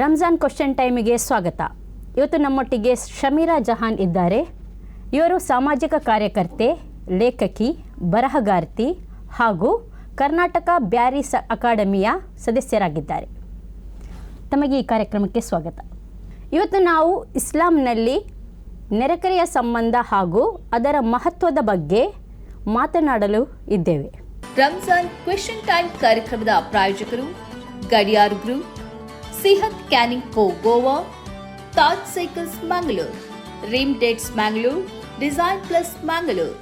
Ramzan question ಟೈಮಿಗೆ ಸ್ವಾಗತ. ಇವತ್ತು ನಮ್ಮೊಟ್ಟಿಗೆ ಶಮೀರಾ ಜಹಾನ್ ಇದ್ದಾರೆ. ಇವರು ಸಾಮಾಜಿಕ ಕಾರ್ಯಕರ್ತೆ, ಲೇಖಕಿ, ಬರಹಗಾರ್ತಿ ಹಾಗೂ ಕರ್ನಾಟಕ ಬ್ಯಾರಿಸ್ ಅಕಾಡೆಮಿಯ ಸದಸ್ಯರಾಗಿದ್ದಾರೆ. ತಮಗೆ ಈ ಕಾರ್ಯಕ್ರಮಕ್ಕೆ ಸ್ವಾಗತ. ಇವತ್ತು ನಾವು ಇಸ್ಲಾಂನಲ್ಲಿ ನೆರೆಕರೆಯ ಸಂಬಂಧ ಹಾಗೂ ಅದರ ಮಹತ್ವದ ಬಗ್ಗೆ ಮಾತನಾಡಲು ಇದ್ದೇವೆ. ರಂಜಾನ್ ಕ್ವೆಶ್ಚನ್ ಟೈಮ್ ಕಾರ್ಯಕ್ರಮದ ಪ್ರಾಯೋಜಕರು Gadiyar group, Sihat canning co Goa, Taj cycles Mangalore, Reem dates Mangalore, design plus Mangalore.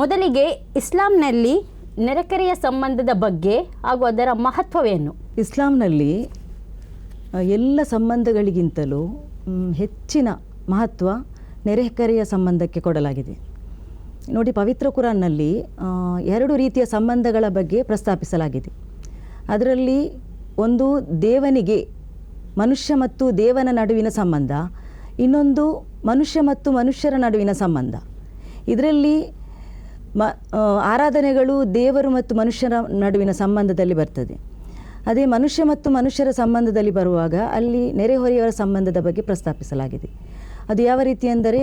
ಮೊದಲಿಗೆ ಇಸ್ಲಾಂನಲ್ಲಿ ನೆರೆಕರೆಯ ಸಂಬಂಧದ ಬಗ್ಗೆ ಹಾಗೂ ಅದರ ಮಹತ್ವವೇನು? ಇಸ್ಲಾಂನಲ್ಲಿ ಎಲ್ಲ ಸಂಬಂಧಗಳಿಗಿಂತಲೂ ಹೆಚ್ಚಿನ ಮಹತ್ವ ನೆರೆಕರೆಯ ಸಂಬಂಧಕ್ಕೆ ಕೊಡಲಾಗಿದೆ. ನೋಡಿ, ಪವಿತ್ರ ಕುರಾನ್ನಲ್ಲಿ 2 ರೀತಿಯ ಸಂಬಂಧಗಳ ಬಗ್ಗೆ ಪ್ರಸ್ತಾಪಿಸಲಾಗಿದೆ. ಅದರಲ್ಲಿ ಒಂದು ದೇವನಿಗೆ ಮನುಷ್ಯ ಮತ್ತು ದೇವನ ನಡುವಿನ ಸಂಬಂಧ, ಇನ್ನೊಂದು ಮನುಷ್ಯ ಮತ್ತು ಮನುಷ್ಯರ ನಡುವಿನ ಸಂಬಂಧ. ಇದರಲ್ಲಿ ಆರಾಧನೆಗಳು ದೇವರು ಮತ್ತು ಮನುಷ್ಯರ ನಡುವಿನ ಸಂಬಂಧದಲ್ಲಿ ಬರ್ತದೆ. ಅದೇ ಮನುಷ್ಯ ಮತ್ತು ಮನುಷ್ಯರ ಸಂಬಂಧದಲ್ಲಿ ಬರುವಾಗ ಅಲ್ಲಿ ನೆರೆಹೊರೆಯವರ ಸಂಬಂಧದ ಬಗ್ಗೆ ಪ್ರಸ್ತಾಪಿಸಲಾಗಿದೆ. ಅದು ಯಾವ ರೀತಿ ಅಂದರೆ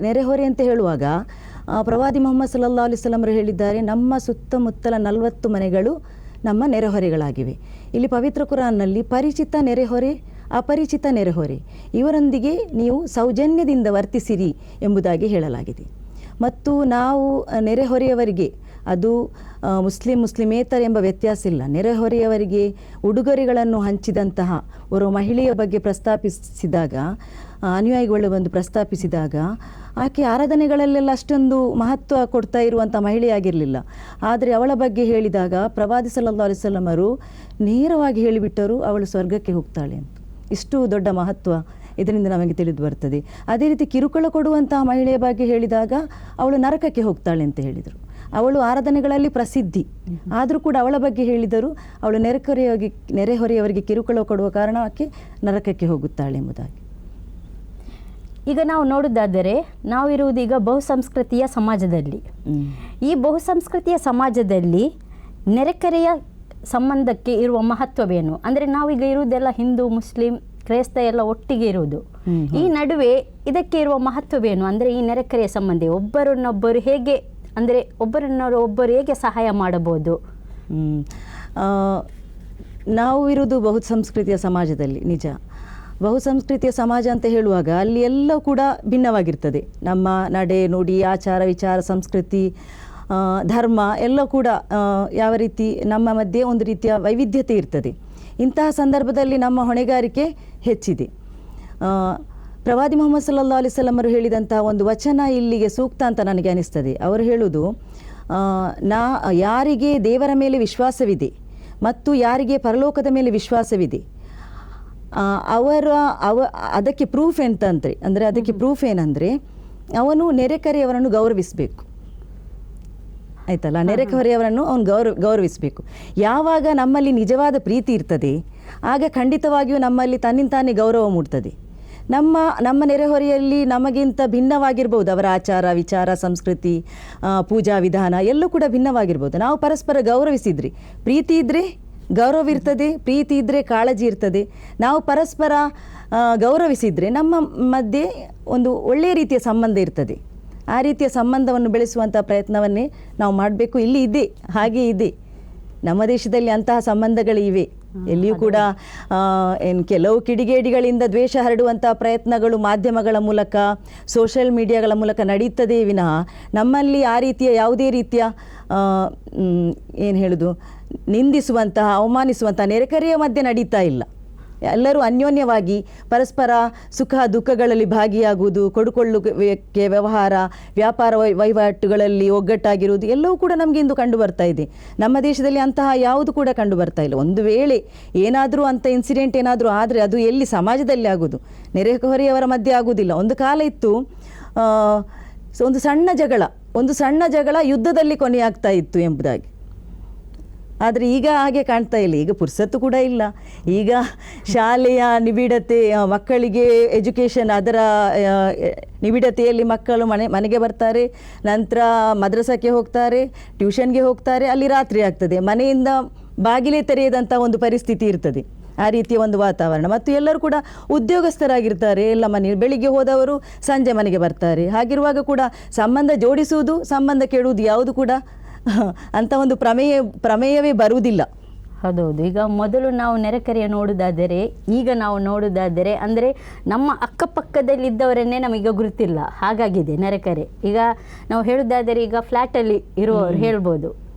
ನೆರೆಹೊರೆ ಅಂತ ಹೇಳುವಾಗ ಪ್ರವಾದಿ ಮುಹಮ್ಮದ್ ಸಲ್ಲಲ್ಲಾಹು ಅಲೈಹಿ ವಸಲ್ಲಂ ಹೇಳಿದ್ದಾರೆ, ನಮ್ಮ ಸುತ್ತಮುತ್ತಲ 40 ಮನೆಗಳು ನಮ್ಮ ನೆರೆಹೊರೆಗಳಾಗಿವೆ. ಇಲ್ಲಿ ಪವಿತ್ರ ಕುರಾನ್ನಲ್ಲಿ ಪರಿಚಿತ ನೆರೆಹೊರೆ, ಅಪರಿಚಿತ ನೆರೆಹೊರೆ ಇವರೊಂದಿಗೆ ನೀವು ಸೌಜನ್ಯದಿಂದ ವರ್ತಿಸಿರಿ ಎಂಬುದಾಗಿ ಹೇಳಲಾಗಿದೆ. ಮತ್ತು ನಾವು ನೆರೆಹೊರೆಯವರಿಗೆ, ಅದು ಮುಸ್ಲಿಮೇತರ ಎಂಬ ವ್ಯತ್ಯಾಸ ಇಲ್ಲ, ನೆರೆಹೊರೆಯವರಿಗೆ ಉಡುಗೊರೆಗಳನ್ನು ಹಂಚಿದಂತಹ ಓರ್ವ ಮಹಿಳೆಯ ಬಗ್ಗೆ ಪ್ರಸ್ತಾಪಿಸಿದಾಗ, ಅನುಯಾಯಿಗಳು ಬಂದು ಪ್ರಸ್ತಾಪಿಸಿದಾಗ, ಆಕೆ ಆರಾಧನೆಗಳಲ್ಲೆಲ್ಲ ಅಷ್ಟೊಂದು ಮಹತ್ವ ಕೊಡ್ತಾ ಇರುವಂಥ ಮಹಿಳೆಯಾಗಿರಲಿಲ್ಲ. ಆದರೆ ಅವಳ ಬಗ್ಗೆ ಹೇಳಿದಾಗ ಪ್ರವಾದಿ ಸಲ್ಲಲ್ಲಾಹು ಅಲೈಹಿ ವಸಲ್ಲಂ ಅವರು ನೇರವಾಗಿ ಹೇಳಿಬಿಟ್ಟರು, ಅವಳು ಸ್ವರ್ಗಕ್ಕೆ ಹೋಗ್ತಾಳೆ ಅಂತ. ಇಷ್ಟು ದೊಡ್ಡ ಮಹತ್ವ ಇದರಿಂದ ನಮಗೆ ತಿಳಿದು ಬರ್ತದೆ. ಅದೇ ರೀತಿ ಕಿರುಕುಳ ಕೊಡುವಂತಹ ಮಹಿಳೆಯ ಬಗ್ಗೆ ಹೇಳಿದಾಗ ಅವಳು ನರಕಕ್ಕೆ ಹೋಗ್ತಾಳೆ ಅಂತ ಹೇಳಿದರು. ಅವಳು ಆರಾಧನೆಗಳಲ್ಲಿ ಪ್ರಸಿದ್ಧಿ, ಆದರೂ ಕೂಡ ಅವಳ ಬಗ್ಗೆ ಹೇಳಿದರು, ಅವಳು ನೆರೆಹೊರೆಯವರಿಗೆ ಕಿರುಕುಳ ಕೊಡುವ ಕಾರಣ ಆಕೆ ನರಕಕ್ಕೆ ಹೋಗುತ್ತಾಳೆ ಎಂಬುದಾಗಿ. ಈಗ ನಾವು ನೋಡೋದಾದರೆ, ನಾವಿರುವುದು ಈಗ ಬಹುಸಂಸ್ಕೃತಿಯ ಸಮಾಜದಲ್ಲಿ. ಈ ಬಹುಸಂಸ್ಕೃತಿಯ ಸಮಾಜದಲ್ಲಿ ನೆರೆಕರೆಯ ಸಂಬಂಧಕ್ಕೆ ಇರುವ ಮಹತ್ವವೇನು? ಅಂದರೆ ನಾವೀಗ ಇರುವುದೆಲ್ಲ ಹಿಂದೂ, ಮುಸ್ಲಿಂ, ಕ್ರೈಸ್ತ ಎಲ್ಲ ಒಟ್ಟಿಗೆ ಇರುವುದು. ಈ ನಡುವೆ ಇದಕ್ಕೆ ಇರುವ ಮಹತ್ವವೇನು? ಅಂದರೆ ಈ ನೆರೆಕರೆಯ ಸಂಬಂಧ ಒಬ್ಬರನ್ನೊಬ್ಬರು ಹೇಗೆ, ಅಂದರೆ ಒಬ್ಬರು ಹೇಗೆ ಸಹಾಯ ಮಾಡಬಹುದು? ನಾವು ಇರುವುದು ಬಹುಸಂಸ್ಕೃತಿಯ ಸಮಾಜದಲ್ಲಿ. ನಿಜ, ಬಹುಸಂಸ್ಕೃತಿಯ ಸಮಾಜ ಅಂತ ಹೇಳುವಾಗ ಅಲ್ಲಿ ಎಲ್ಲ ಕೂಡ ಭಿನ್ನವಾಗಿರ್ತದೆ. ನಮ್ಮ ನಡೆ, ನುಡಿ, ಆಚಾರ, ವಿಚಾರ, ಸಂಸ್ಕೃತಿ, ಧರ್ಮ ಎಲ್ಲ ಕೂಡ ಯಾವ ರೀತಿ ನಮ್ಮ ಮಧ್ಯೆ ಒಂದು ರೀತಿಯ ವೈವಿಧ್ಯತೆ ಇರ್ತದೆ. ಇಂತಹ ಸಂದರ್ಭದಲ್ಲಿ ನಮ್ಮ ಹೊಣೆಗಾರಿಕೆ ಹೆಚ್ಚಿದೆ. ಪ್ರವಾದಿ ಮುಹಮ್ಮದ್ ಸಲ್ಲಲ್ಲಾಹು ಅಲೈಹಿ ವಸಲ್ಲಂ ಅವರು ಹೇಳಿದಂತಹ ಒಂದು ವಚನ ಇಲ್ಲಿಗೆ ಸೂಕ್ತ ಅಂತ ನನಗೆ ಅನಿಸ್ತದೆ. ಅವರು ಹೇಳುವುದು, ಯಾರಿಗೆ ದೇವರ ಮೇಲೆ ವಿಶ್ವಾಸವಿದೆ ಮತ್ತು ಯಾರಿಗೆ ಪರಲೋಕದ ಮೇಲೆ ವಿಶ್ವಾಸವಿದೆ ಅದಕ್ಕೆ ಪ್ರೂಫ್ ಎಂತಂದರೆ, ಅಂದರೆ ಅದಕ್ಕೆ ಪ್ರೂಫ್ ಏನಂದರೆ ಅವನು ನೆರೆಕರೆಯವರನ್ನು ಗೌರವಿಸಬೇಕು. ಆಯ್ತಲ್ಲ, ನೆರೆಹೊರೆಯವರನ್ನು ಅವನು ಗೌರವಿಸಬೇಕು. ಯಾವಾಗ ನಮ್ಮಲ್ಲಿ ನಿಜವಾದ ಪ್ರೀತಿ ಇರ್ತದೆ ಆಗ ಖಂಡಿತವಾಗಿಯೂ ನಮ್ಮಲ್ಲಿ ತನ್ನಿಂತಾನೇ ಗೌರವ ಮೂಡ್ತದೆ. ನಮ್ಮ ನೆರೆಹೊರೆಯಲ್ಲಿ ನಮಗಿಂತ ಭಿನ್ನವಾಗಿರ್ಬೋದು ಅವರ ಆಚಾರ, ವಿಚಾರ, ಸಂಸ್ಕೃತಿ, ಪೂಜಾ ವಿಧಾನ ಎಲ್ಲೂ ಕೂಡ ಭಿನ್ನವಾಗಿರ್ಬೋದು. ನಾವು ಪರಸ್ಪರ ಗೌರವಿಸಿದ್ರಿ, ಪ್ರೀತಿ ಇದ್ದರೆ ಗೌರವ ಇರ್ತದೆ, ಪ್ರೀತಿ ಇದ್ದರೆ ಕಾಳಜಿ ಇರ್ತದೆ. ನಾವು ಪರಸ್ಪರ ಗೌರವಿಸಿದರೆ ನಮ್ಮ ಮಧ್ಯೆ ಒಂದು ಒಳ್ಳೆಯ ರೀತಿಯ ಸಂಬಂಧ ಇರ್ತದೆ. ಆ ರೀತಿಯ ಸಂಬಂಧವನ್ನು ಬೆಳೆಸುವಂಥ ಪ್ರಯತ್ನವನ್ನೇ ನಾವು ಮಾಡಬೇಕು. ಇಲ್ಲಿ ಇದೆ, ಹಾಗೆ ಇದೆ, ನಮ್ಮ ದೇಶದಲ್ಲಿ ಅಂತಹ ಸಂಬಂಧಗಳಿವೆ. ಎಲ್ಲಿಯೂ ಕೂಡ ಕೆಲವು ಕಿಡಿಗೇಡಿಗಳಿಂದ ದ್ವೇಷ ಹರಡುವಂಥ ಪ್ರಯತ್ನಗಳು ಮಾಧ್ಯಮಗಳ ಮೂಲಕ, ಸೋಷಿಯಲ್ ಮೀಡಿಯಾಗಳ ಮೂಲಕ ನಡೀತದೆ ವಿನಃ ನಮ್ಮಲ್ಲಿ ಆ ರೀತಿಯ ಯಾವುದೇ ರೀತಿಯ ಏನು ಹೇಳೋದು, ನಿಂದಿಸುವಂತಹ, ಅವಮಾನಿಸುವಂತಹ ನೆರೆಕರೆಯ ಮಧ್ಯೆ ನಡೀತಾ ಇಲ್ಲ. ಎಲ್ಲರೂ ಅನ್ಯೋನ್ಯವಾಗಿ ಪರಸ್ಪರ ಸುಖ ದುಃಖಗಳಲ್ಲಿ ಭಾಗಿಯಾಗುವುದು, ಕೊಡುಕೊಳ್ಳುವಿಕೆ, ವ್ಯವಹಾರ, ವ್ಯಾಪಾರ ವಹಿವಾಟುಗಳಲ್ಲಿ ಒಗ್ಗಟ್ಟಾಗಿರುವುದು ಎಲ್ಲವೂ ಕೂಡ ನಮಗೆ ಇಂದು ಕಂಡು ಬರ್ತಾ ಇದೆ. ನಮ್ಮ ದೇಶದಲ್ಲಿ ಅಂತಹ ಯಾವುದು ಕೂಡ ಕಂಡು ಬರ್ತಾ ಇಲ್ಲ. ಒಂದು ವೇಳೆ ಏನಾದರೂ ಅಂಥ ಇನ್ಸಿಡೆಂಟ್ ಏನಾದರೂ ಆದರೆ ಅದು ಎಲ್ಲಿ ಸಮಾಜದಲ್ಲಿ ಆಗೋದು, ನೆರೆಹೊರೆಯವರ ಮಧ್ಯೆ ಆಗುವುದಿಲ್ಲ. ಒಂದು ಕಾಲ ಇತ್ತು, ಒಂದು ಸಣ್ಣ ಜಗಳ ಯುದ್ಧದಲ್ಲಿ ಕೊನೆಯಾಗ್ತಾ ಇತ್ತು ಎಂಬುದಾಗಿ. ಆದರೆ ಈಗ ಹಾಗೆ ಕಾಣ್ತಾ ಇಲ್ಲ. ಈಗ ಪುರ್ಸತ್ತು ಕೂಡ ಇಲ್ಲ. ಈಗ ಶಾಲೆಯ ನಿಬಿಡತೆ, ಮಕ್ಕಳಿಗೆ ಎಜುಕೇಷನ್, ಅದರ ನಿಬಿಡತೆಯಲ್ಲಿ ಮಕ್ಕಳು ಮನೆಗೆ ಬರ್ತಾರೆ, ನಂತರ ಮದ್ರಸಕ್ಕೆ ಹೋಗ್ತಾರೆ, ಟ್ಯೂಷನ್ಗೆ ಹೋಗ್ತಾರೆ, ಅಲ್ಲಿ ರಾತ್ರಿ ಆಗ್ತದೆ, ಮನೆಯಿಂದ ಬಾಗಿಲೇ ತೆರೆಯದಂಥ ಒಂದು ಪರಿಸ್ಥಿತಿ ಇರ್ತದೆ. ಆ ರೀತಿಯ ಒಂದು ವಾತಾವರಣ. ಮತ್ತು ಎಲ್ಲರೂ ಕೂಡ ಉದ್ಯೋಗಸ್ಥರಾಗಿರ್ತಾರೆ, ಎಲ್ಲ ಮನೆ ಬೆಳಿಗ್ಗೆ ಹೋದವರು ಸಂಜೆ ಮನೆಗೆ ಬರ್ತಾರೆ. ಹಾಗಿರುವಾಗ ಕೂಡ ಸಂಬಂಧ ಜೋಡಿಸುವುದು, ಸಂಬಂಧ ಕೆಡುವುದು ಯಾವುದು ಕೂಡ ಅಂಥ ಒಂದು ಪ್ರಮೇಯವೇ ಬರುವುದಿಲ್ಲ. ಹೌದೌದು. ಈಗ ಮೊದಲು ನಾವು ನೆರೆಕರೆಯ ನೋಡುವುದಾದರೆ, ಈಗ ನಾವು ನೋಡುವುದಾದರೆ ಅಂದರೆ ನಮ್ಮ ಅಕ್ಕಪಕ್ಕದಲ್ಲಿದ್ದವರನ್ನೇ ನಮಗೀಗ ಗುರುತಿಲ್ಲ, ಹಾಗಾಗಿದೆ ನೆರೆಕರೆ. ಈಗ ನಾವು ಹೇಳುವುದಾದರೆ, ಈಗ ಫ್ಲ್ಯಾಟಲ್ಲಿ ಇರುವವರು ಹೇಳ್ಬೋದು,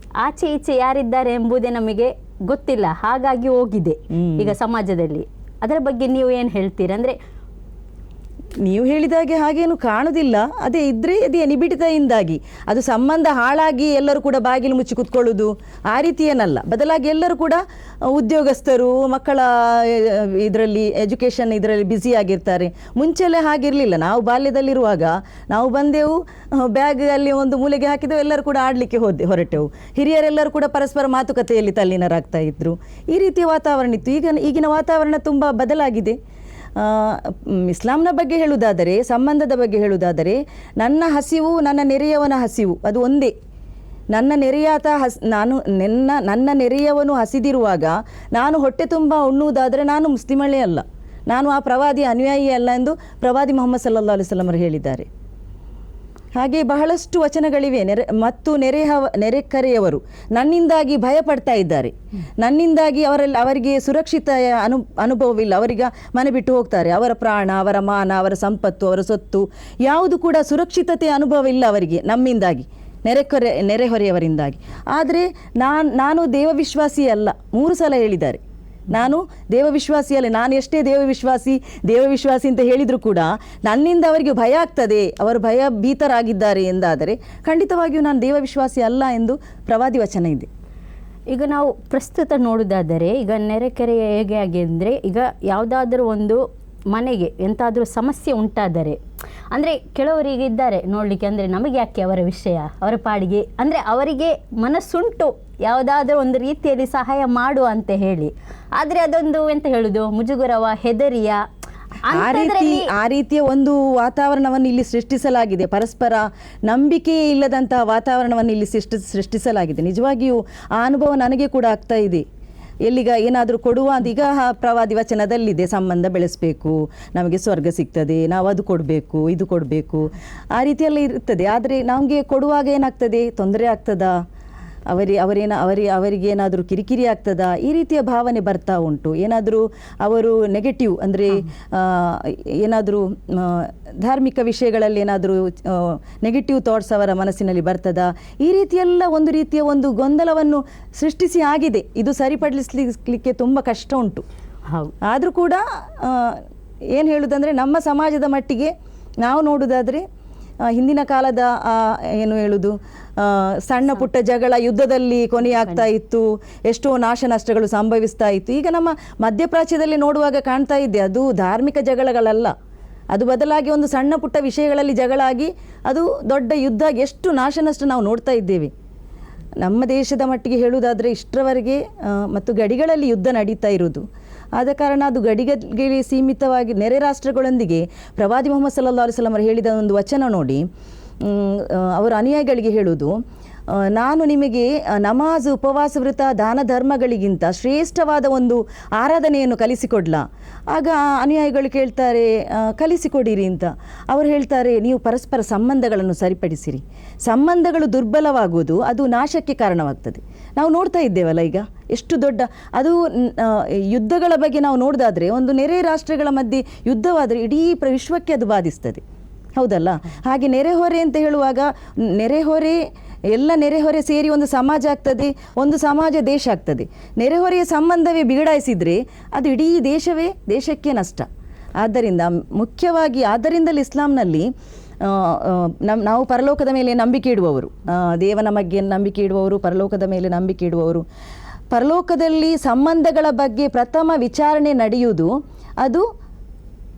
ಆಚೆ ಈಚೆ ಯಾರಿದ್ದಾರೆ ಎಂಬುದೇ ನಮಗೆ ಗೊತ್ತಿಲ್ಲ, ಹಾಗಾಗಿ ಹೋಗಿದೆ ಈಗ ಸಮಾಜದಲ್ಲಿ. ಅದರ ಬಗ್ಗೆ ನೀವು ಏನು ಹೇಳ್ತೀರಿ? ಅಂದರೆ ನೀವು ಹೇಳಿದಾಗೆ ಹಾಗೇನು ಕಾಣುವುದಿಲ್ಲ, ಅದೇ ಇದ್ರೆ ಅದೇ ನಿಬಿಡಿತೆಯಿಂದಾಗಿ ಅದು ಸಂಬಂಧ ಹಾಳಾಗಿ ಎಲ್ಲರೂ ಕೂಡ ಬಾಗಿಲು ಮುಚ್ಚಿ ಕೂತ್ಕೊಳ್ಳೋದು ಆ ರೀತಿ ಏನಲ್ಲ. ಬದಲಾಗಿ ಎಲ್ಲರೂ ಕೂಡ ಉದ್ಯೋಗಸ್ಥರು, ಮಕ್ಕಳ ಇದರಲ್ಲಿ ಎಜುಕೇಷನ್ ಇದರಲ್ಲಿ ಬ್ಯುಸಿ ಆಗಿರ್ತಾರೆ. ಮುಂಚೆಲ್ಲ ಹಾಗಿರಲಿಲ್ಲ. ನಾವು ಬಾಲ್ಯದಲ್ಲಿರುವಾಗ ನಾವು ಬಂದೆವು, ಬ್ಯಾಗ್ ಅಲ್ಲಿ ಒಂದು ಮೂಲೆಗೆ ಹಾಕಿದೆವು, ಎಲ್ಲರೂ ಕೂಡ ಆಡಲಿಕ್ಕೆ ಹೊರಟೆವು. ಹಿರಿಯರೆಲ್ಲರೂ ಕೂಡ ಪರಸ್ಪರ ಮಾತುಕತೆಯಲ್ಲಿ ತಲ್ಲೀನರಾಗ್ತಾ ಇದ್ರು. ಈ ರೀತಿಯ ವಾತಾವರಣ ಇತ್ತು. ಈಗಿನ ವಾತಾವರಣ ತುಂಬ ಬದಲಾಗಿದೆ. ಇಸ್ಲಾಂನ ಬಗ್ಗೆ ಹೇಳುವುದಾದರೆ, ಸಂಬಂಧದ ಬಗ್ಗೆ ಹೇಳುವುದಾದರೆ, ನನ್ನ ಹಸಿವು ನನ್ನ ನೆರೆಯವನ ಹಸಿವು ಅದು ಒಂದೇ. ನನ್ನ ನೆರೆಯಾತ ನನ್ನ ನೆರೆಯವನು ಹಸಿದಿರುವಾಗ ನಾನು ಹೊಟ್ಟೆ ತುಂಬ ಉಣ್ಣುವುದಾದರೆ ನಾನು ಮುಸ್ಲಿಮಳೇ ಅಲ್ಲ, ನಾನು ಆ ಪ್ರವಾದಿ ಅನುಯಾಯಿ ಅಲ್ಲ ಎಂದು ಪ್ರವಾದಿ ಮುಹಮ್ಮದ್ ಸಲ್ಲಲ್ಲಾಹು ಅಲೈಹಿ ವಸಲ್ಲಂ ಅವರು ಹೇಳಿದ್ದಾರೆ. ಹಾಗೆ ಬಹಳಷ್ಟು ವಚನಗಳಿವೆ. ಮತ್ತು ನೆರೆಕರೆಯವರು ನನ್ನಿಂದಾಗಿ ಭಯಪಡ್ತಾ ಇದ್ದಾರೆ, ನನ್ನಿಂದಾಗಿ ಅವರಿಗೆ ಸುರಕ್ಷಿತ ಅನುಭವವಿಲ್ಲ, ಅವರಿಗೆ ಮನೆ ಬಿಟ್ಟು ಹೋಗ್ತಾರೆ, ಅವರ ಪ್ರಾಣ, ಅವರ ಮಾನ, ಅವರ ಸಂಪತ್ತು, ಅವರ ಸೊತ್ತು ಯಾವುದು ಕೂಡ ಸುರಕ್ಷಿತತೆ ಅನುಭವ ಇಲ್ಲ ಅವರಿಗೆ ನಮ್ಮಿಂದಾಗಿ, ನೆರೆಹೊರೆಯವರಿಂದಾಗಿ. ಆದರೆ ನಾನು ದೇವವಿಶ್ವಾಸಿ ಅಲ್ಲ, 3 ಸಲ ಹೇಳಿದ್ದಾರೆ. ನಾನು ದೇವವಿಶ್ವಾಸಿ ಅಲ್ಲ. ನಾನು ಎಷ್ಟೇ ದೇವವಿಶ್ವಾಸಿ ಅಂತ ಹೇಳಿದರೂ ಕೂಡ ನನ್ನಿಂದ ಅವರಿಗೆ ಭಯ ಆಗ್ತದೆ, ಅವರು ಭಯಭೀತರಾಗಿದ್ದಾರೆ ಎಂದಾದರೆ ಖಂಡಿತವಾಗಿಯೂ ನಾನು ದೇವವಿಶ್ವಾಸಿ ಅಲ್ಲ ಎಂದು ಪ್ರವಾದಿ ವಚನ ಇದೆ. ಈಗ ನಾವು ಪ್ರಸ್ತುತ ನೋಡುವುದಾದರೆ, ಈಗ ನೆರೆಕೆರೆ ಹೇಗೆ ಆಗಿ ಅಂದರೆ, ಈಗ ಯಾವುದಾದ್ರೂ ಒಂದು ಮನೆಗೆ ಎಂತಾದರೂ ಸಮಸ್ಯೆ ಉಂಟಾದರೆ, ಅಂದರೆ ಕೆಲವರಿಗೆ ಇದ್ದಾರೆ ನೋಡಲಿಕ್ಕೆ, ಅಂದರೆ ನಮಗೆ ಯಾಕೆ ಅವರ ವಿಷಯ, ಅವರ ಪಾಡಿಗೆ, ಅಂದರೆ ಅವರಿಗೆ ಮನಸ್ಸುಂಟು ಯಾವುದಾದ್ರೂ ಒಂದು ರೀತಿಯಲ್ಲಿ ಸಹಾಯ ಮಾಡುವ ಅಂತ ಹೇಳಿ, ಆದರೆ ಅದೊಂದು ಎಂತ ಹೇಳುದು, ಮುಜುಗರವ, ಹೆದರಿಯ, ಆ ರೀತಿಯ ಒಂದು ವಾತಾವರಣವನ್ನು ಇಲ್ಲಿ ಸೃಷ್ಟಿಸಲಾಗಿದೆ. ಪರಸ್ಪರ ನಂಬಿಕೆ ಇಲ್ಲದಂತಹ ವಾತಾವರಣವನ್ನು ಇಲ್ಲಿ ಸೃಷ್ಟಿಸಲಾಗಿದೆ. ನಿಜವಾಗಿಯೂ ಆ ಅನುಭವ ನನಗೆ ಕೂಡ ಆಗ್ತಾ ಇದೆ. ಎಲ್ಲಿಗ ಏನಾದರೂ ಕೊಡುವ ಅಂತ, ಈಗ ಪ್ರವಾದಿ ವಚನದಲ್ಲಿದೆ, ಸಂಬಂಧ ಬೆಳೆಸಬೇಕು, ನಮಗೆ ಸ್ವರ್ಗ ಸಿಗ್ತದೆ, ನಾವು ಅದು ಕೊಡಬೇಕು, ಇದು ಕೊಡಬೇಕು, ಆ ರೀತಿಯೆಲ್ಲ ಇರ್ತದೆ. ಆದರೆ ನಮಗೆ ಕೊಡುವಾಗ ಏನಾಗ್ತದೆ, ತೊಂದರೆ ಆಗ್ತದಾ, ಅವರಿಗೇನಾದರೂ ಕಿರಿಕಿರಿ ಆಗ್ತದಾ, ಈ ರೀತಿಯ ಭಾವನೆ ಬರ್ತಾ ಉಂಟು. ಏನಾದರೂ ಅವರು ನೆಗೆಟಿವ್ ಅಂದರೆ ಏನಾದರೂ ಧಾರ್ಮಿಕ ವಿಷಯಗಳಲ್ಲಿ ಏನಾದರೂ ನೆಗೆಟಿವ್ ಥಾಟ್ಸ್ ಅವರ ಮನಸ್ಸಿನಲ್ಲಿ ಬರ್ತದಾ, ಈ ರೀತಿಯೆಲ್ಲ ಒಂದು ರೀತಿಯ ಒಂದು ಗೊಂದಲವನ್ನು ಸೃಷ್ಟಿಸಿ ಆಗಿದೆ. ಇದು ಸರಿಪಡಿಸಲಿಕ್ಕೆ ತುಂಬ ಕಷ್ಟ ಉಂಟು. ಆದರೂ ಕೂಡ ಏನು ಹೇಳುವುದಂದರೆ, ನಮ್ಮ ಸಮಾಜದ ಮಟ್ಟಿಗೆ ನಾವು ನೋಡುವುದಾದರೆ, ಹಿಂದಿನ ಕಾಲದ ಏನು ಹೇಳುವುದು, ಸಣ್ಣ ಪುಟ್ಟ ಜಗಳ ಯುದ್ಧದಲ್ಲಿ ಕೊನೆಯಾಗ್ತಾ ಇತ್ತು, ಎಷ್ಟೋ ನಾಶ ನಷ್ಟಗಳು ಸಂಭವಿಸ್ತಾ ಇತ್ತು. ಈಗ ನಮ್ಮ ಮಧ್ಯಪ್ರಾಚ್ಯದಲ್ಲಿ ನೋಡುವಾಗ ಕಾಣ್ತಾ ಇದ್ದೆ, ಅದು ಧಾರ್ಮಿಕ ಜಗಳಗಳಲ್ಲ, ಅದು ಬದಲಾಗಿ ಒಂದು ಸಣ್ಣ ಪುಟ್ಟ ವಿಷಯಗಳಲ್ಲಿ ಜಗಳಾಗಿ ಅದು ದೊಡ್ಡ ಯುದ್ಧ, ಎಷ್ಟು ನಾಶ ನಷ್ಟ ನಾವು ನೋಡ್ತಾ ಇದ್ದೇವೆ. ನಮ್ಮ ದೇಶದ ಮಟ್ಟಿಗೆ ಹೇಳುವುದಾದರೆ ಇಷ್ಟರವರೆಗೆ ಮತ್ತು ಗಡಿಗಳಲ್ಲಿ ಯುದ್ಧ ನಡೀತಾ ಇರುವುದು. ಆದ ಕಾರಣ ಅದು ಗಡಿಗೆ ಸೀಮಿತವಾಗಿ ನೆರೆ ರಾಷ್ಟ್ರಗಳೊಂದಿಗೆ ಪ್ರವಾದಿ ಮುಹಮ್ಮದ್ ಸಲ್ಲಲ್ಲಾಹು ಅಲೈಹಿ ವಸಲ್ಲಂ ಅವರು ಹೇಳಿದ ಒಂದು ವಚನ ನೋಡಿ, ಅವರ ಅನುಯಾಯಿಗಳಿಗೆ ಹೇಳುವುದು, ನಾನು ನಿಮಗೆ ನಮಾಜ್, ಉಪವಾಸ ವ್ರತ, ದಾನ ಧರ್ಮಗಳಿಗಿಂತ ಶ್ರೇಷ್ಠವಾದ ಒಂದು ಆರಾಧನೆಯನ್ನು ಕಲಿಸಿಕೊಡ್ಲಾ? ಆಗ ಅನುಯಾಯಿಗಳು ಕೇಳ್ತಾರೆ, ಕಲಿಸಿಕೊಡಿರಿ ಅಂತ. ಅವರು ಹೇಳ್ತಾರೆ, ನೀವು ಪರಸ್ಪರ ಸಂಬಂಧಗಳನ್ನು ಸರಿಪಡಿಸಿರಿ. ಸಂಬಂಧಗಳು ದುರ್ಬಲವಾಗುವುದು ಅದು ನಾಶಕ್ಕೆ ಕಾರಣವಾಗ್ತದೆ. ನಾವು ನೋಡ್ತಾ ಇದ್ದೇವಲ್ಲ ಈಗ ಎಷ್ಟು ದೊಡ್ಡ ಅದು ಯುದ್ಧಗಳ ಬಗ್ಗೆ ನಾವು ನೋಡೋದಾದರೆ, ಒಂದು ನೆರೆ ರಾಷ್ಟ್ರಗಳ ಮಧ್ಯೆ ಯುದ್ಧವಾದರೆ ಇಡೀ ವಿಶ್ವಕ್ಕೆ ಅದು ಬಾಧಿಸ್ತದೆ, ಹೌದಲ್ಲ? ಹಾಗೆ ನೆರೆಹೊರೆ ಅಂತ ಹೇಳುವಾಗ ಎಲ್ಲ ನೆರೆಹೊರೆ ಸೇರಿ ಒಂದು ಸಮಾಜ ಆಗ್ತದೆ, ಒಂದು ಸಮಾಜ ದೇಶ ಆಗ್ತದೆ. ನೆರೆಹೊರೆಯ ಸಂಬಂಧವೇ ಬಿಗಡಾಯಿಸಿದರೆ ಅದು ಇಡೀ ದೇಶಕ್ಕೆ ನಷ್ಟ. ಆದ್ದರಿಂದಲೇ ಇಸ್ಲಾಂನಲ್ಲಿ ನಾವು ಪರಲೋಕದ ಮೇಲೆ ನಂಬಿಕೆ ಇಡುವವರು, ದೇವನ ಬಗ್ಗೆ ನಂಬಿಕೆ ಇಡುವವರು, ಪರಲೋಕದ ಮೇಲೆ ನಂಬಿಕೆ ಇಡುವವರು, ಪರಲೋಕದಲ್ಲಿ ಸಂಬಂಧಗಳ ಬಗ್ಗೆ ಪ್ರಥಮ ವಿಚಾರಣೆ ನಡೆಯುವುದು ಅದು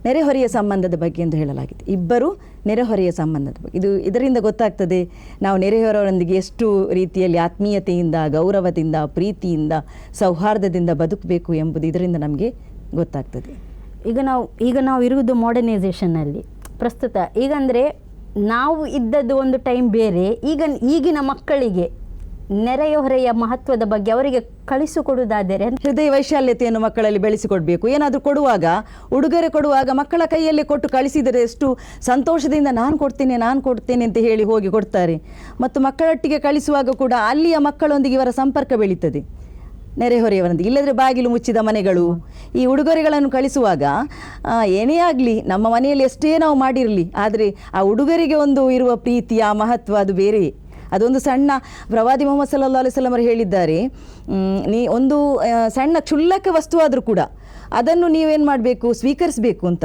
ನೆರೆಹೊರೆಯ ಸಂಬಂಧದ ಬಗ್ಗೆ ಎಂದು ಹೇಳಲಾಗಿದೆ. ಇಬ್ಬರು ನೆರೆಹೊರೆಯ ಸಂಬಂಧದ ಬಗ್ಗೆ. ಇದರಿಂದ ಗೊತ್ತಾಗ್ತದೆ ನಾವು ನೆರೆಹೊರೆಯವರೊಂದಿಗೆ ಎಷ್ಟು ರೀತಿಯಲ್ಲಿ ಆತ್ಮೀಯತೆಯಿಂದ, ಗೌರವದಿಂದ, ಪ್ರೀತಿಯಿಂದ, ಸೌಹಾರ್ದದಿಂದ ಬದುಕಬೇಕು ಎಂಬುದು ಇದರಿಂದ ನಮಗೆ ಗೊತ್ತಾಗ್ತದೆ. ಈಗ ನಾವು ಇರುವುದು ಮಾಡರ್ನೈಸೇಷನ್ನಲ್ಲಿ ಪ್ರಸ್ತುತ. ಈಗಂದರೆ ನಾವು ಇದ್ದದ್ದು ಒಂದು ಟೈಮ್ ಬೇರೆ, ಈಗಿನ ಮಕ್ಕಳಿಗೆ ನೆರೆಹೊರೆಯ ಮಹತ್ವದ ಬಗ್ಗೆ ಅವರಿಗೆ ಕಳಿಸಿಕೊಡುವುದಾದರೆ ಹೃದಯ ವೈಶಾಲ್ಯತೆಯನ್ನು ಮಕ್ಕಳಲ್ಲಿ ಬೆಳೆಸಿಕೊಡ್ಬೇಕು. ಏನಾದರೂ ಕೊಡುವಾಗ, ಉಡುಗೊರೆ ಕೊಡುವಾಗ ಮಕ್ಕಳ ಕೈಯಲ್ಲೇ ಕೊಟ್ಟು ಕಳಿಸಿದರೆ ಎಷ್ಟು ಸಂತೋಷದಿಂದ ನಾನು ಕೊಡ್ತೇನೆ ಅಂತ ಹೇಳಿ ಹೋಗಿ ಕೊಡ್ತಾರೆ. ಮತ್ತು ಮಕ್ಕಳೊಟ್ಟಿಗೆ ಕಳಿಸುವಾಗ ಕೂಡ ಅಲ್ಲಿಯ ಮಕ್ಕಳೊಂದಿಗೆ ಇವರ ಸಂಪರ್ಕ ಬೆಳೀತದೆ, ನೆರೆಹೊರೆಯವರೊಂದಿಗೆ. ಇಲ್ಲದ್ರೆ ಬಾಗಿಲು ಮುಚ್ಚಿದ ಮನೆಗಳು. ಈ ಉಡುಗೊರೆಗಳನ್ನು ಕಳಿಸುವಾಗ ಏನೇ ಆಗಲಿ, ನಮ್ಮ ಮನೆಯಲ್ಲಿ ಎಷ್ಟೇ ನಾವು ಮಾಡಿರಲಿ, ಆದರೆ ಆ ಉಡುಗೊರೆಗೆ ಒಂದು ಇರುವ ಪ್ರೀತಿ, ಆ ಮಹತ್ವ ಅದು ಬೇರೆ. ಅದೊಂದು ಸಣ್ಣ, ಪ್ರವಾದಿ ಮೊಹಮ್ಮದ್ ಸಲ್ಲಲ್ಲಾಹು ಅಲೈಹಿ ವಸಲ್ಲಂ ಅವರು ಹೇಳಿದ್ದಾರೆ, ಒಂದು ಸಣ್ಣ ಕ್ಷುಲ್ಲಕ ವಸ್ತು ಆದರೂ ಕೂಡ ಅದನ್ನು ನೀವೇನು ಮಾಡಬೇಕು, ಸ್ವೀಕರಿಸಬೇಕು ಅಂತ,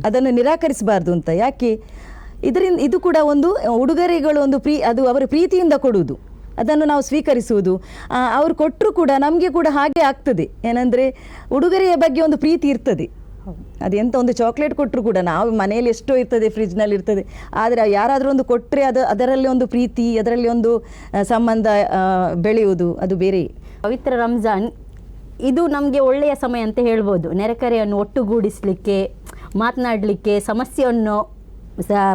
ಅದನ್ನು ನಿರಾಕರಿಸಬಾರ್ದು ಅಂತ. ಯಾಕೆ? ಇದು ಕೂಡ ಒಂದು ಉಡುಗೊರೆಗಳು, ಒಂದು ಅದು ಅವರ ಪ್ರೀತಿಯಿಂದ ಕೊಡುವುದು, ಅದನ್ನು ನಾವು ಸ್ವೀಕರಿಸುವುದು. ಅವರು ಕೊಟ್ಟರು ಕೂಡ ನಮಗೆ ಕೂಡ ಹಾಗೆ ಆಗ್ತದೆ. ಏನಂದರೆ ಉಡುಗೊರೆಯ ಬಗ್ಗೆ ಒಂದು ಪ್ರೀತಿ ಇರ್ತದೆ. ಅದೆಂಥ ಒಂದು ಚಾಕ್ಲೇಟ್ ಕೊಟ್ಟರು ಕೂಡ, ನಾವು ಮನೆಯಲ್ಲಿ ಎಷ್ಟೋ ಇರ್ತದೆ, ಫ್ರಿಜ್ನಲ್ಲಿ ಇರ್ತದೆ, ಆದರೆ ಯಾರಾದರೂ ಒಂದು ಕೊಟ್ಟರೆ ಅದರಲ್ಲಿ ಒಂದು ಪ್ರೀತಿ, ಅದರಲ್ಲಿ ಒಂದು ಸಂಬಂಧ ಬೆಳೆಯುವುದು, ಅದು ಬೇರೆ. ಪವಿತ್ರ ರಂಜಾನ್ ಇದು ನಮಗೆ ಒಳ್ಳೆಯ ಸಮಯ ಅಂತ ಹೇಳ್ಬೋದು. ನೆರೆಕರೆಯನ್ನು ಒಟ್ಟುಗೂಡಿಸಲಿಕ್ಕೆ, ಮಾತನಾಡಲಿಕ್ಕೆ, ಸಮಸ್ಯೆಯನ್ನು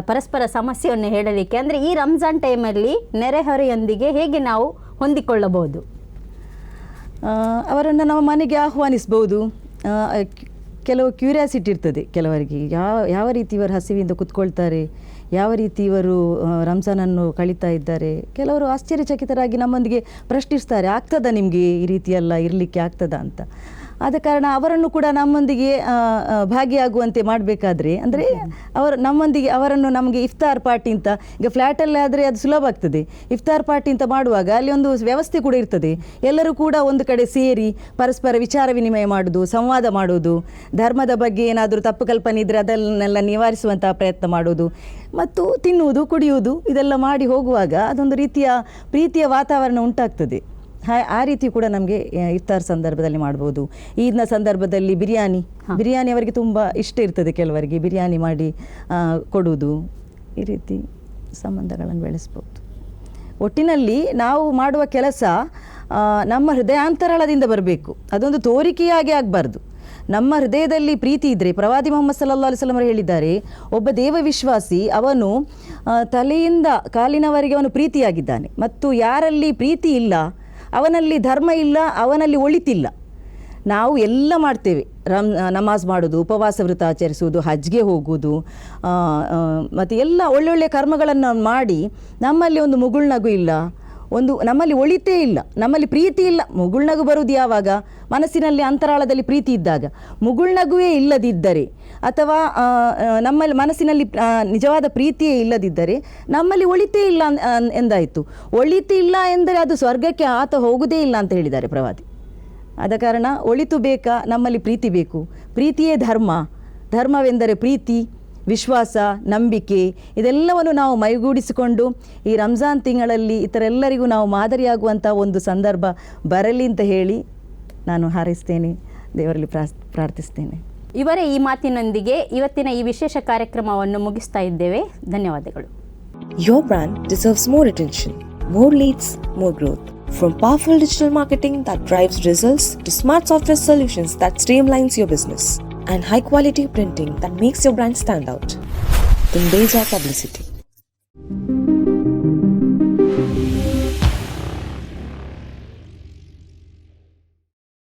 ಪರಸ್ಪರ ಸಮಸ್ಯೆಯನ್ನು ಹೇಳಲಿಕ್ಕೆ. ಅಂದರೆ ಈ ರಂಜಾನ್ ಟೈಮಲ್ಲಿ ನೆರೆಹೊರೆಯೊಂದಿಗೆ ಹೇಗೆ ನಾವು ಹೊಂದಿಕೊಳ್ಳಬಹುದು? ಅವರನ್ನು ನಮ್ಮ ಮನೆಗೆ ಆಹ್ವಾನಿಸ್ಬೋದು. ಕೆಲವು ಕ್ಯೂರಿಯಾಸಿಟಿ ಇರ್ತದೆ ಕೆಲವರಿಗೆ, ಯಾವ ರೀತಿ ಇವರು ಹಸಿವಿಂದ ಕೂತ್ಕೊಳ್ತಾರೆ, ಯಾವ ರೀತಿ ಇವರು ರಂಜಾನನ್ನು ಕಳೀತಾ ಇದ್ದಾರೆ. ಕೆಲವರು ಆಶ್ಚರ್ಯಚಕಿತರಾಗಿ ನಮ್ಮೊಂದಿಗೆ ಪ್ರಶ್ನಿಸ್ತಾರೆ, ಆಗ್ತದಾ ನಿಮಗೆ ಈ ರೀತಿಯೆಲ್ಲ ಇರಲಿಕ್ಕೆ ಆಗ್ತದಾ ಅಂತ. ಆದ ಕಾರಣ ಅವರನ್ನು ಕೂಡ ನಮ್ಮೊಂದಿಗೆ ಭಾಗಿಯಾಗುವಂತೆ ಮಾಡಬೇಕಾದ್ರೆ, ಅಂದರೆ ನಮ್ಮೊಂದಿಗೆ ಅವರನ್ನು ನಮಗೆ ಇಫ್ತಾರ್ ಪಾರ್ಟಿ ಅಂತ, ಈಗ ಫ್ಲ್ಯಾಟಲ್ಲಿ ಆದರೆ ಅದು ಸುಲಭ ಆಗ್ತದೆ. ಇಫ್ತಾರ್ ಪಾರ್ಟಿ ಅಂತ ಮಾಡುವಾಗ ಅಲ್ಲಿ ಒಂದು ವ್ಯವಸ್ಥೆ ಕೂಡ ಇರ್ತದೆ. ಎಲ್ಲರೂ ಕೂಡ ಒಂದು ಕಡೆ ಸೇರಿ ಪರಸ್ಪರ ವಿಚಾರ ವಿನಿಮಯ ಮಾಡೋದು, ಸಂವಾದ ಮಾಡೋದು, ಧರ್ಮದ ಬಗ್ಗೆ ಏನಾದರೂ ತಪ್ಪು ಕಲ್ಪನೆ ಇದ್ದರೆ ಅದನ್ನೆಲ್ಲ ನಿವಾರಿಸುವಂಥ ಪ್ರಯತ್ನ ಮಾಡೋದು, ಮತ್ತು ತಿನ್ನುವುದು, ಕುಡಿಯುವುದು, ಇದೆಲ್ಲ ಮಾಡಿ ಹೋಗುವಾಗ ಅದೊಂದು ರೀತಿಯ ಪ್ರೀತಿಯ ವಾತಾವರಣ ಉಂಟಾಗ್ತದೆ. ಆ ರೀತಿ ಕೂಡ ನಮಗೆ ಇಫ್ತಾರ್ ಸಂದರ್ಭದಲ್ಲಿ ಮಾಡ್ಬೋದು. ಈದ್ನ ಸಂದರ್ಭದಲ್ಲಿ ಬಿರಿಯಾನಿ ಅವರಿಗೆ ತುಂಬ ಇಷ್ಟ ಇರ್ತದೆ ಕೆಲವರಿಗೆ, ಬಿರಿಯಾನಿ ಮಾಡಿ ಕೊಡುವುದು. ಈ ರೀತಿ ಸಂಬಂಧಗಳನ್ನು ಬೆಳೆಸ್ಬೋದು. ಒಟ್ಟಿನಲ್ಲಿ ನಾವು ಮಾಡುವ ಕೆಲಸ ನಮ್ಮ ಹೃದಯಾಂತರಾಳದಿಂದ ಬರಬೇಕು, ಅದೊಂದು ತೋರಿಕೆಯಾಗಿ ಆಗಬಾರ್ದು. ನಮ್ಮ ಹೃದಯದಲ್ಲಿ ಪ್ರೀತಿ ಇದ್ದರೆ, ಪ್ರವಾದಿ ಮೊಹಮ್ಮದ್ ಸಲ್ಲಲ್ಲಾಹು ಅಲೈಹಿ ವಸಲ್ಲಂ ಹೇಳಿದ್ದಾರೆ, ಒಬ್ಬ ದೇವ ವಿಶ್ವಾಸಿ ಅವನು ತಲೆಯಿಂದ ಕಾಲಿನವರೆಗೆ ಅವನು ಪ್ರೀತಿಯಾಗಿದ್ದಾನೆ. ಮತ್ತು ಯಾರಲ್ಲಿ ಪ್ರೀತಿ ಇಲ್ಲ, ಅವನಲ್ಲಿ ಧರ್ಮ ಇಲ್ಲ, ಅವನಲ್ಲಿ ಒಳಿತಿಲ್ಲ. ನಾವು ಎಲ್ಲ ಮಾಡ್ತೇವೆ, ನಮಾಜ್ ಮಾಡೋದು, ಉಪವಾಸ ವ್ರತ ಆಚರಿಸುವುದು, ಹಜ್ಗೆ ಹೋಗುವುದು, ಮತ್ತು ಎಲ್ಲ ಒಳ್ಳೊಳ್ಳೆ ಕರ್ಮಗಳನ್ನು ಮಾಡಿ ನಮ್ಮಲ್ಲಿ ಒಂದು ಮುಗುಳ್ನಗು ಇಲ್ಲ, ನಮ್ಮಲ್ಲಿ ಒಳಿತೇ ಇಲ್ಲ, ನಮ್ಮಲ್ಲಿ ಪ್ರೀತಿ ಇಲ್ಲ. ಮುಗುಳ್ನಗು ಬರುವುದು ಯಾವಾಗ? ಮನಸ್ಸಿನಲ್ಲಿ ಅಂತರಾಳದಲ್ಲಿ ಪ್ರೀತಿ ಇದ್ದಾಗ. ಮುಗುಳ್ನಗುವೇ ಇಲ್ಲದಿದ್ದರೆ, ಅಥವಾ ನಮ್ಮಲ್ಲಿ ಮನಸ್ಸಿನಲ್ಲಿ ನಿಜವಾದ ಪ್ರೀತಿಯೇ ಇಲ್ಲದಿದ್ದರೆ ನಮ್ಮಲ್ಲಿ ಒಳಿತೇ ಇಲ್ಲ ಎಂದಾಯಿತು. ಒಳಿತು ಇಲ್ಲ ಎಂದರೆ ಅದು ಸ್ವರ್ಗಕ್ಕೆ ಆತ ಹೋಗುವುದೇ ಇಲ್ಲ ಅಂತ ಹೇಳಿದ್ದಾರೆ ಪ್ರವಾದಿ. ಆದ ಕಾರಣ ಒಳಿತು ಬೇಕಾ? ನಮ್ಮಲ್ಲಿ ಪ್ರೀತಿ ಬೇಕು. ಪ್ರೀತಿಯೇ ಧರ್ಮವೆಂದರೆ ಪ್ರೀತಿ, ವಿಶ್ವಾಸ, ನಂಬಿಕೆ, ಇದೆಲ್ಲವನ್ನು ನಾವು ಮೈಗೂಡಿಸಿಕೊಂಡು ಈ ರಂಜಾನ್ ತಿಂಗಳಲ್ಲಿ ಇತರೆಲ್ಲರಿಗೂ ನಾವು ಮಾದರಿಯಾಗುವಂಥ ಒಂದು ಸಂದರ್ಭ ಬರಲಿ ಅಂತ ಹೇಳಿ ನಾನು ಹಾರೈಸ್ತೇನೆ, ದೇವರಲ್ಲಿ ಪ್ರಾರ್ಥಿಸ್ತೇನೆ. ಇವರೇ ಈ ಮಾತಿನೊಂದಿಗೆ ಇವತ್ತಿನ ಈ ವಿಶೇಷ ಕಾರ್ಯಕ್ರಮವನ್ನು ಮುಗಿಸ್ತಾ ಇದ್ದೇವೆ. ಧನ್ಯವಾದಗಳು. Your brand deserves more attention, more leads, more growth. From powerful digital marketing that drives results to smart software solutions that streamlines your business and high quality printing that makes your brand stand out. Tundeja Publicity.